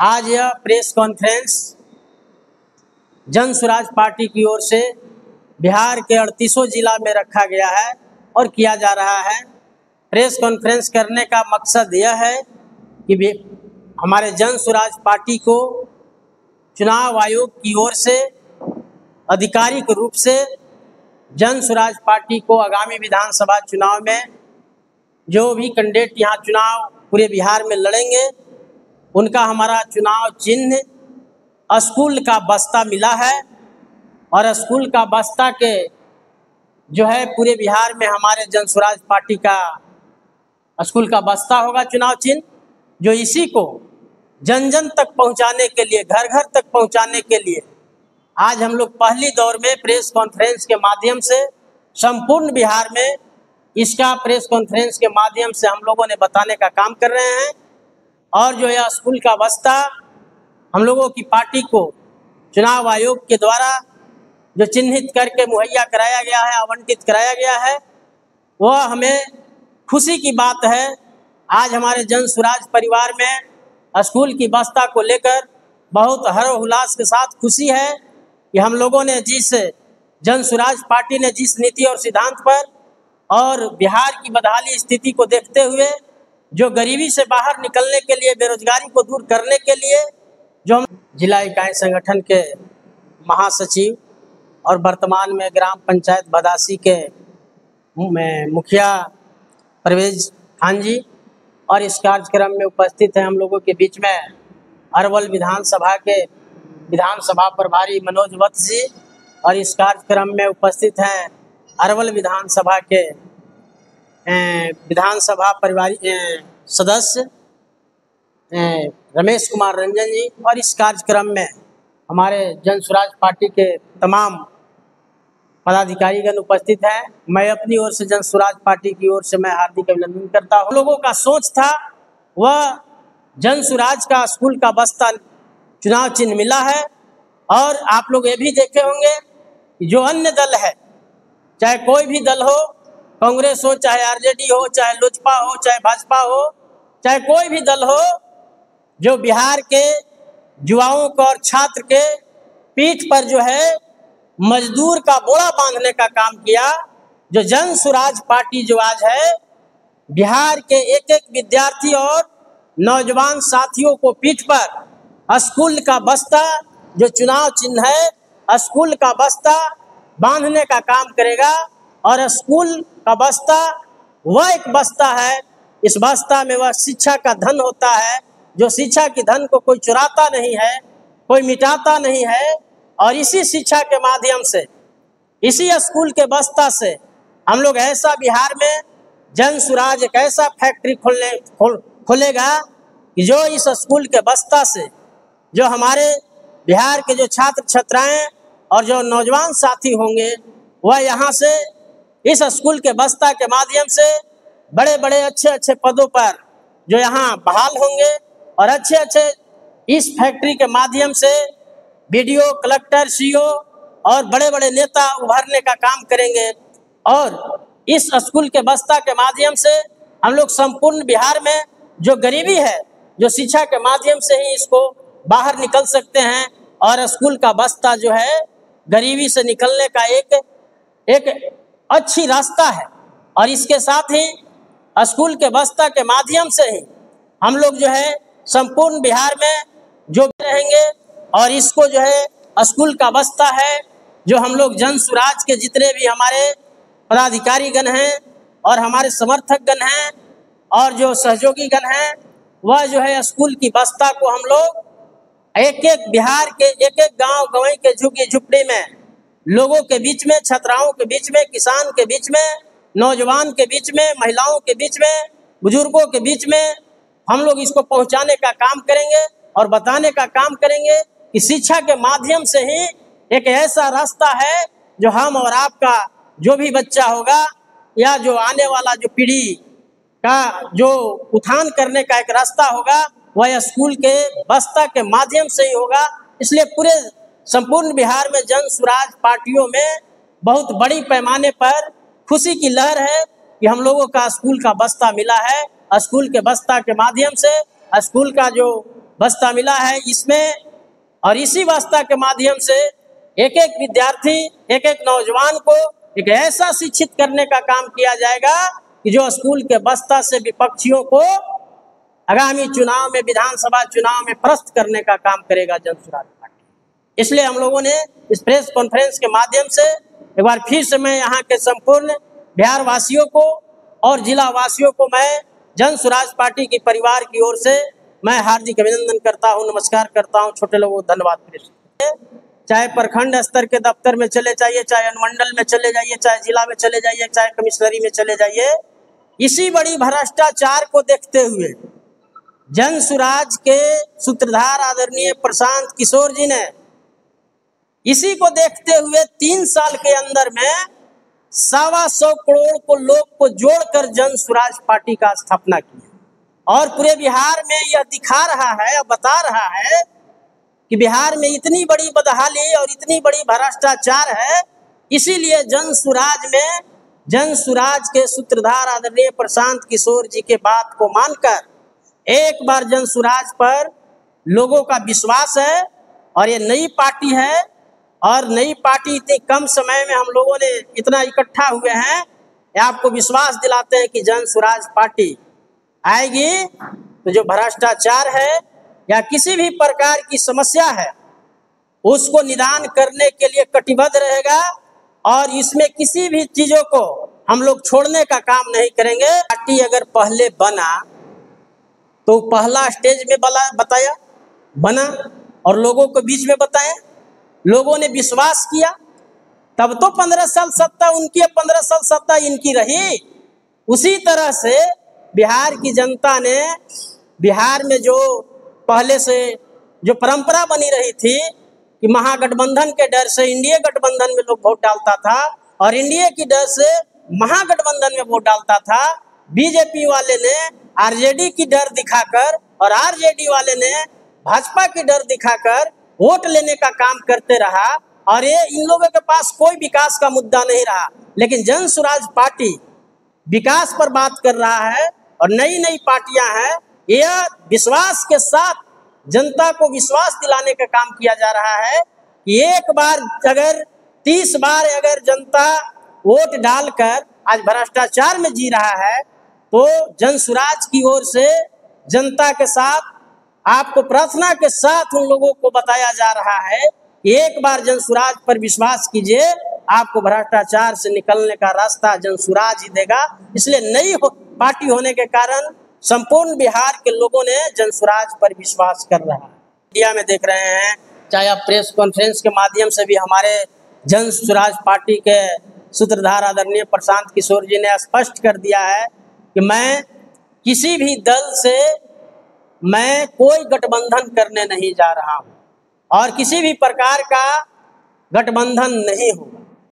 आज यह press conference जन स्वराज पार्टी की ओर से बिहार के 38 जिला में रखा गया है और किया जा रहा है। प्रेस कॉन्फ्रेंस करने का मकसद यह है कि हमारे जन स्वराज पार्टी को चुनाव आयोग की ओर से आधिकारिक रूप से जन स्वराज पार्टी को आगामी विधानसभा चुनाव में जो भी कैंडिडेट यहाँ चुनाव पूरे बिहार में लड़ेंगे उनका हमारा चुनाव चिन्ह स्कूल का बस्ता मिला है और स्कूल का बस्ता के जो है पूरे बिहार में हमारे जन स्वराज पार्टी का स्कूल का बस्ता होगा चुनाव चिन्ह, जो इसी को जन जन तक पहुंचाने के लिए, घर घर तक पहुंचाने के लिए आज हम लोग पहली दौर में प्रेस कॉन्फ्रेंस के माध्यम से संपूर्ण बिहार में इसका प्रेस कॉन्फ्रेंस के माध्यम से हम लोगों ने बताने का काम कर रहे हैं। और जो यह स्कूल का बस्ता हम लोगों की पार्टी को चुनाव आयोग के द्वारा जो चिन्हित करके मुहैया कराया गया है, आवंटित कराया गया है, वह हमें खुशी की बात है। आज हमारे जन स्वराज परिवार में स्कूल की बस्ता को लेकर बहुत हर्षोल्लास के साथ खुशी है कि हम लोगों ने जिस जन स्वराज पार्टी ने जिस नीति और सिद्धांत पर और बिहार की बदहाली स्थिति को देखते हुए जो गरीबी से बाहर निकलने के लिए, बेरोजगारी को दूर करने के लिए जो हम जिला इकाई संगठन के महासचिव और वर्तमान में ग्राम पंचायत बदासी के मुखिया परवेज खान जी और इस कार्यक्रम में उपस्थित हैं हम लोगों के बीच में अरवल विधानसभा के विधानसभा प्रभारी मनोज वत्स जी और इस कार्यक्रम में उपस्थित हैं अरवल विधानसभा के विधानसभा परिवारी सदस्य रमेश कुमार रंजन जी और इस कार्यक्रम में हमारे जन स्वराज पार्टी के तमाम पदाधिकारीगण उपस्थित हैं। मैं अपनी ओर से जन स्वराज पार्टी की ओर से मैं हार्दिक अभिनंदन करता हूँ। लोगों का सोच था वह जन स्वराज का स्कूल का बस्ता चुनाव चिन्ह मिला है और आप लोग ये भी देखे होंगे कि जो अन्य दल है, चाहे कोई भी दल हो, कांग्रेस हो, चाहे आरजेडी हो, चाहे लोजपा हो, चाहे भाजपा हो, चाहे कोई भी दल हो, जो बिहार के युवाओं को और छात्र के पीठ पर जो है मजदूर का बोरा बांधने का काम किया, जो जन स्वराज पार्टी जो आज है बिहार के एक एक विद्यार्थी और नौजवान साथियों को पीठ पर स्कूल का बस्ता जो चुनाव चिन्ह है स्कूल का बस्ता बांधने का काम करेगा। और स्कूल का बस्ता वह एक बस्ता है, इस बस्ता में वह शिक्षा का धन होता है, जो शिक्षा की धन को कोई चुराता नहीं है, कोई मिटाता नहीं है। और इसी शिक्षा के माध्यम से, इसी स्कूल के बस्ता से हम लोग ऐसा बिहार में जन स्वराज एक ऐसा फैक्ट्री खोलेगा कि जो इस स्कूल के बस्ता से जो हमारे बिहार के जो छात्र छात्राएं और जो नौजवान साथी होंगे वह यहाँ से इस स्कूल के बस्ता के माध्यम से बड़े बड़े अच्छे अच्छे पदों पर जो यहाँ बहाल होंगे और अच्छे अच्छे इस फैक्ट्री के माध्यम से बीडीओ, कलेक्टर, सीओ और बड़े बड़े नेता उभरने का काम करेंगे। और इस स्कूल के बस्ता के माध्यम से हम लोग संपूर्ण बिहार में जो गरीबी है, जो शिक्षा के माध्यम से ही इसको बाहर निकल सकते हैं। और स्कूल का बस्ता जो है गरीबी से निकलने का एक अच्छी रास्ता है। और इसके साथ ही स्कूल के बस्ता के माध्यम से ही हम लोग जो है संपूर्ण बिहार में जो भी रहेंगे और इसको जो है स्कूल का बस्ता है, जो हम लोग जन स्वराज के जितने भी हमारे पदाधिकारीगण हैं और हमारे समर्थकगण हैं और जो सहयोगीगण हैं, वह जो है स्कूल की बस्ता को हम लोग एक एक बिहार के एक एक गांव गंवई के झुग्गी झुपड़ी में लोगों के बीच में, छात्राओं के बीच में, किसान के बीच में, नौजवान के बीच में, महिलाओं के बीच में, बुजुर्गों के बीच में हम लोग इसको पहुंचाने का काम करेंगे और बताने का काम करेंगे कि शिक्षा के माध्यम से ही एक ऐसा रास्ता है जो हम और आपका जो भी बच्चा होगा या जो आने वाला जो पीढ़ी का जो उत्थान करने का एक रास्ता होगा वह स्कूल के बस्ता के माध्यम से ही होगा। इसलिए पूरे संपूर्ण बिहार में जन स्वराज पार्टियों में बहुत बड़ी पैमाने पर खुशी की लहर है कि हम लोगों का स्कूल का बस्ता मिला है। स्कूल के बस्ता के माध्यम से स्कूल का जो बस्ता मिला है इसमें, और इसी बस्ता के माध्यम से एक एक विद्यार्थी, एक एक नौजवान को एक ऐसा शिक्षित करने का काम किया जाएगा कि जो स्कूल के बस्ता से विपक्षियों को आगामी चुनाव में, विधानसभा चुनाव में परास्त करने का काम करेगा जन सुराज पार्टी। इसलिए हम लोगों ने इस प्रेस कॉन्फ्रेंस के माध्यम से एक बार फिर से मैं यहाँ के संपूर्ण बिहार वासियों को और जिला वासियों को मैं जन सुराज पार्टी की परिवार की ओर से मैं हार्दिक अभिनंदन करता हूँ, नमस्कार करता हूँ। छोटे लोगों को धन्यवाद। चाहे प्रखंड स्तर के दफ्तर में चले जाइए, चाहे अनुमंडल में चले जाइए, चाहे जिला में चले जाइए, चाहे कमिश्नरी में चले जाइए, इसी बड़ी भ्रष्टाचार को देखते हुए जन सुराज के सूत्रधार आदरणीय प्रशांत किशोर जी ने इसी को देखते हुए 3 साल के अंदर में 125 करोड़ को लोग को जोड़कर जन सुराज पार्टी का स्थापना की और पूरे बिहार में यह दिखा रहा है, बता रहा है कि बिहार में इतनी बड़ी बदहाली और इतनी बड़ी भ्रष्टाचार है। इसीलिए जन सुराज में जन सुराज के सूत्रधार आदरणीय प्रशांत किशोर जी के बात को मानकर एक बार जन सुराज पर लोगों का विश्वास है और ये नई पार्टी है और नई पार्टी इतने कम समय में हम लोगों ने इतना इकट्ठा हुए हैं, आपको विश्वास दिलाते हैं कि जन सुराज पार्टी आएगी तो जो भ्रष्टाचार है या किसी भी प्रकार की समस्या है उसको निदान करने के लिए कटिबद्ध रहेगा और इसमें किसी भी चीजों को हम लोग छोड़ने का काम नहीं करेंगे। पार्टी अगर पहले बना तो पहला स्टेज में बना और लोगों के बीच में बताया, लोगों ने विश्वास किया, तब तो 15 साल सत्ता उनकी, 15 साल सत्ता इनकी रही। उसी तरह से बिहार की जनता ने बिहार में जो पहले से जो परंपरा बनी रही थी कि महागठबंधन के डर से इंडिया गठबंधन में लोग वोट डालता था और इंडिया की डर से महागठबंधन में वोट डालता था, बीजेपी वाले ने आरजेडी की डर दिखाकर और आरजेडी वाले ने भाजपा की डर दिखाकर वोट लेने का काम करते रहा और ये इन लोगों के पास कोई विकास का मुद्दा नहीं रहा। लेकिन जन सुराज पार्टी विकास पर बात कर रहा है और नई नई पार्टियां हैं, यह विश्वास के साथ जनता को विश्वास दिलाने का काम किया जा रहा है कि एक बार अगर 30 बार अगर जनता वोट डालकर आज भ्रष्टाचार में जी रहा है तो जन सुराज की ओर से जनता के साथ आपको प्रार्थना के साथ उन लोगों को बताया जा रहा है कि एक बार जन सुराज पर विश्वास कीजिए, आपको भ्रष्टाचार से निकलने का रास्ता जन सुराज ही देगा। इसलिए नई पार्टी होने के कारण संपूर्ण बिहार के लोगों ने जन सुराज पर विश्वास कर रहा है। मीडिया में देख रहे हैं, चाहे आप प्रेस कॉन्फ्रेंस के माध्यम से भी हमारे जन सुराज पार्टी के सूत्रधार आदरणीय प्रशांत किशोर जी ने स्पष्ट कर दिया है कि मैं किसी भी दल से मैं कोई गठबंधन करने नहीं जा रहा हूं और किसी भी प्रकार का गठबंधन नहीं होगा।